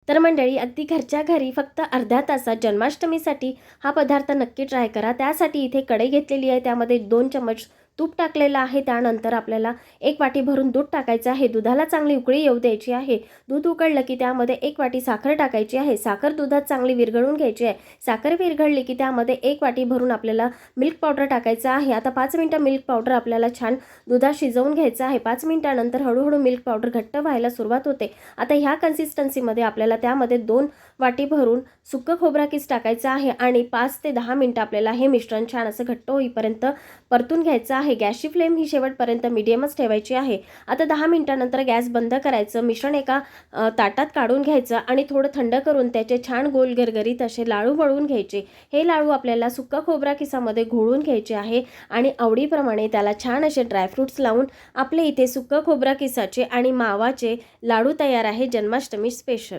तर मंडळी, अगदी घरच्या घरी फक्त अर्ध्या तासात जन्माष्टमीसाठी हा पदार्थ नक्की ट्राय करा। त्यासाठी इथे कढई घेतलेली आहे, त्यामध्ये 2 चम्मच तूप टाकलेलं आहे। त्यानंतर आपल्याला 1 वाटी भरून दूध टाकायचं आहे। दुधाला चांगली उकळी येऊ द्यायची आहे। दूध उकळलं की त्यामध्ये 1 वाटी साखर टाकायची आहे। साखर दुधात चांगली विरघळून घ्यायची आहे। साखर विरघळली की त्यामध्ये 1 वाटी भरून आपल्याला मिल्क पावडर टाकायचं आहे। आता 5 मिनिटं मिल्क पावडर आपल्याला छान दुधात शिजवून घ्यायचं आहे। 5 मिनिटानंतर हळूहळू मिल्क पावडर घट्ट व्हायला सुरुवात होते। आता ह्या कन्सिस्टन्सीमध्ये आपल्याला त्यामध्ये 2 वाटी भरून सुक्कं खोबरा किस टाकायचं आहे आणि 5 ते 10 मिनिटं आपल्याला हे मिश्रण छान असं घट्ट होईपर्यंत परतून घ्यायचं आहे। गॅसची फ्लेम ही शेवटपर्यंत मीडियमच ठेवायची आहे। आता 10 मिनिटानंतर गॅस बंद करायचं। मिश्रण एका ताटात काढून घ्यायचं आणि थोडं थंड करून त्याचे छान गोल गरगरीत असे लाडू वळून घ्यायचे। हे लाडू आपल्याला सुक्का खोबरा किसामध्ये घोळून घ्यायचे आहे आणि आवडीप्रमाणे त्याला छान असे ड्रायफ्रुट्स लावून आपले इथे सुक्का खोबरा किसाचे आणि मावाचे लाडू तयार आहे जन्माष्टमी स्पेशल।